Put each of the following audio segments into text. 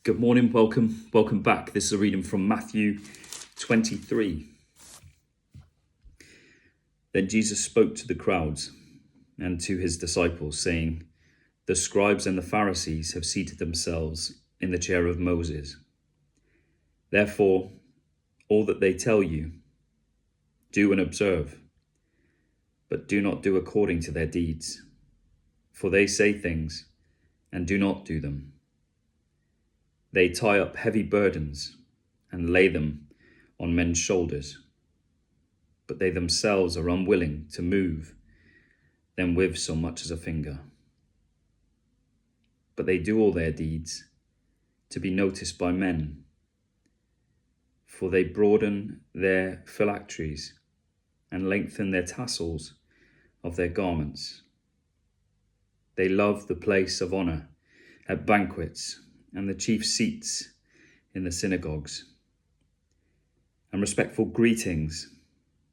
Good morning, welcome back. This is a reading from Mathew 23. Then Jesus spoke to the crowds and to his disciples, saying, "The scribes and the Pharisees have seated themselves in the chair of Moses. Therefore, all that they tell you, do and observe, but do not do according to their deeds. For they say things and do not do them. They tie up heavy burdens and lay them on men's shoulders, but they themselves are unwilling to move them with so much as a finger. But they do all their deeds to be noticed by men, for they broaden their phylacteries and lengthen their tassels of their garments. They love the place of honor at banquets and the chief seats in the synagogues, and respectful greetings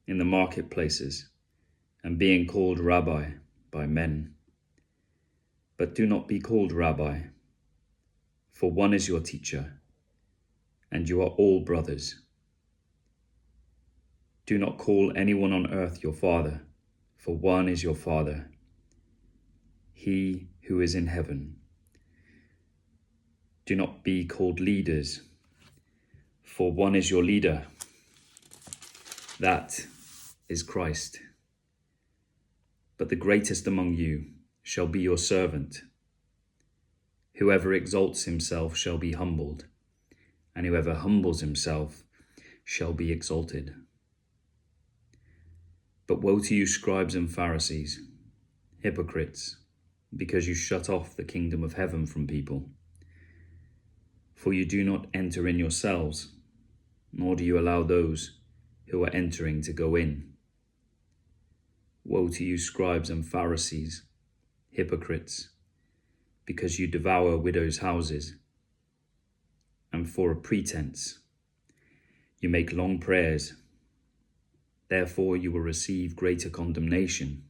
in the marketplaces, and being called Rabbi by men. But do not be called Rabbi, for one is your teacher, and you are all brothers. Do not call anyone on earth your father, for one is your Father, he who is in heaven. Do not be called leaders, for one is your leader, that is Christ. But the greatest among you shall be your servant. Whoever exalts himself shall be humbled, and whoever humbles himself shall be exalted. But woe to you, scribes and Pharisees, hypocrites, because you shut off the kingdom of heaven from people. For you do not enter in yourselves, nor do you allow those who are entering to go in. Woe to you, scribes and Pharisees, hypocrites, because you devour widows' houses, and for a pretense you make long prayers. Therefore you will receive greater condemnation.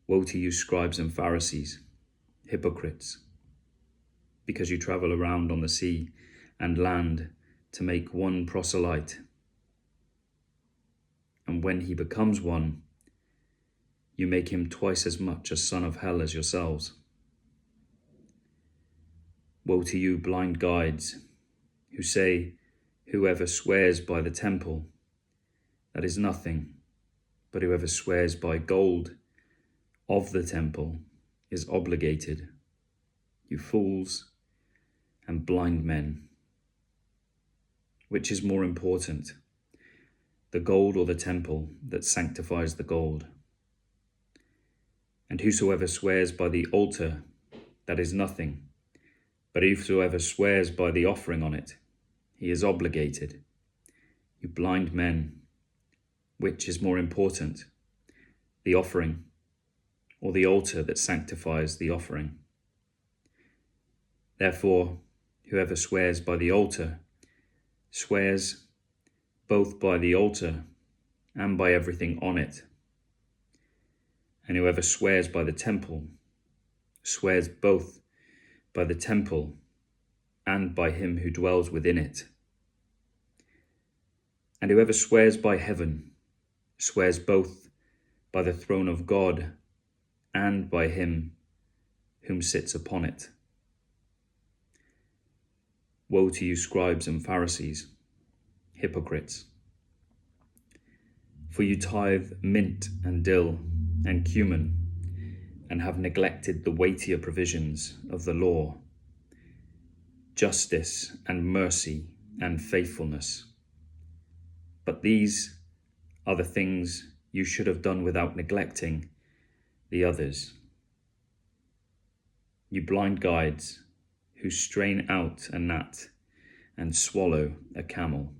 Woe to you, scribes and Pharisees, hypocrites, because you travel around on the sea and land to make one proselyte. And when he becomes one, you make him twice as much a son of hell as yourselves. Woe to you, blind guides, who say, whoever swears by the temple, that is nothing, but whoever swears by gold of the temple is obligated. You fools and blind men. Which is more important, the gold or the temple that sanctifies the gold? And whosoever swears by the altar, that is nothing, but whosoever swears by the offering on it, he is obligated. You blind men, which is more important, the offering or the altar that sanctifies the offering? Therefore, whoever swears by the altar swears both by the altar and by everything on it. And whoever swears by the temple swears both by the temple and by him who dwells within it. And whoever swears by heaven swears both by the throne of God and by him whom sits upon it. Woe to you, scribes and Pharisees, hypocrites, for you tithe mint and dill and cumin, and have neglected the weightier provisions of the law, justice and mercy and faithfulness. But these are the things you should have done without neglecting the others. You blind guides, who strain out a gnat and swallow a camel.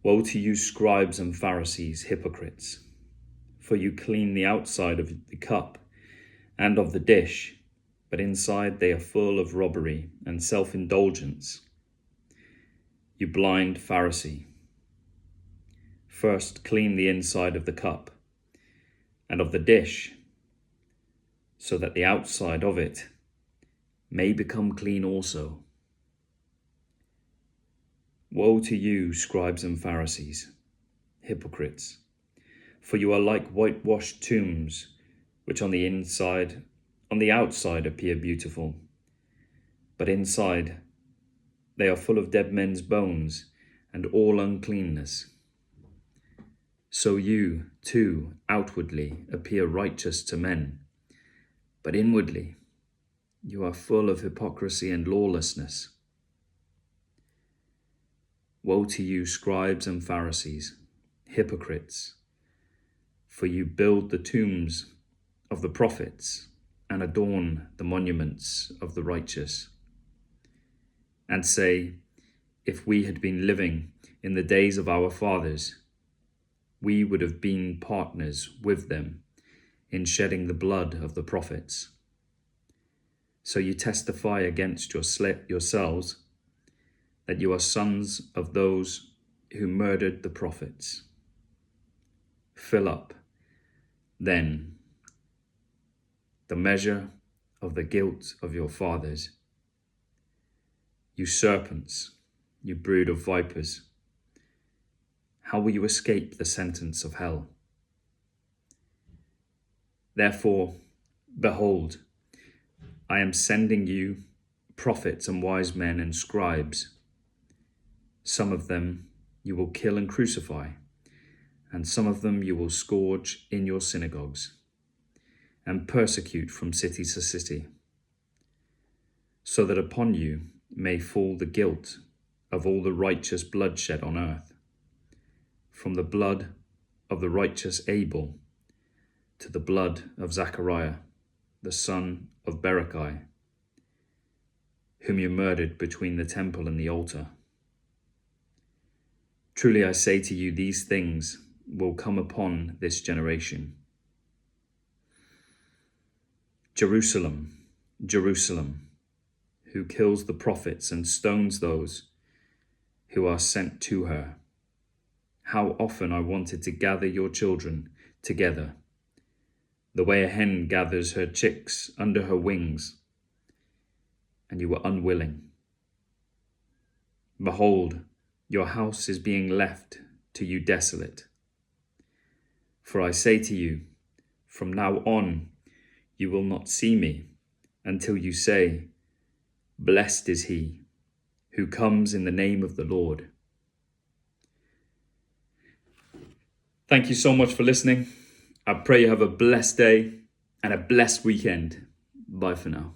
Woe to you, scribes and Pharisees, hypocrites, for you clean the outside of the cup and of the dish, but inside they are full of robbery and self-indulgence. You blind Pharisee, first clean the inside of the cup and of the dish, so that the outside of it may become clean also. Woe to you, scribes and Pharisees, hypocrites! For you are like whitewashed tombs, which on the outside appear beautiful, but inside they are full of dead men's bones and all uncleanness. So you, too, outwardly appear righteous to men, but inwardly you are full of hypocrisy and lawlessness. Woe to you, scribes and Pharisees, hypocrites! For you build the tombs of the prophets and adorn the monuments of the righteous, and say, if we had been living in the days of our fathers, we would have been partners with them in shedding the blood of the prophets. So you testify against yourselves that you are sons of those who murdered the prophets. Fill up, then, the measure of the guilt of your fathers. You serpents, you brood of vipers, how will you escape the sentence of hell? Therefore, behold, I am sending you prophets and wise men and scribes. Some of them you will kill and crucify, and some of them you will scourge in your synagogues and persecute from city to city, so that upon you may fall the guilt of all the righteous bloodshed on earth, from the blood of the righteous Abel to the blood of Zachariah, the son of Berechiah, whom you murdered between the temple and the altar. Truly I say to you, these things will come upon this generation. Jerusalem, Jerusalem, who kills the prophets and stones those who are sent to her. How often I wanted to gather your children together, the way a hen gathers her chicks under her wings, and you were unwilling. Behold, your house is being left to you desolate. For I say to you, from now on you will not see me until you say, blessed is he who comes in the name of the Lord. Thank you so much for listening. I pray you have a blessed day and a blessed weekend. Bye for now.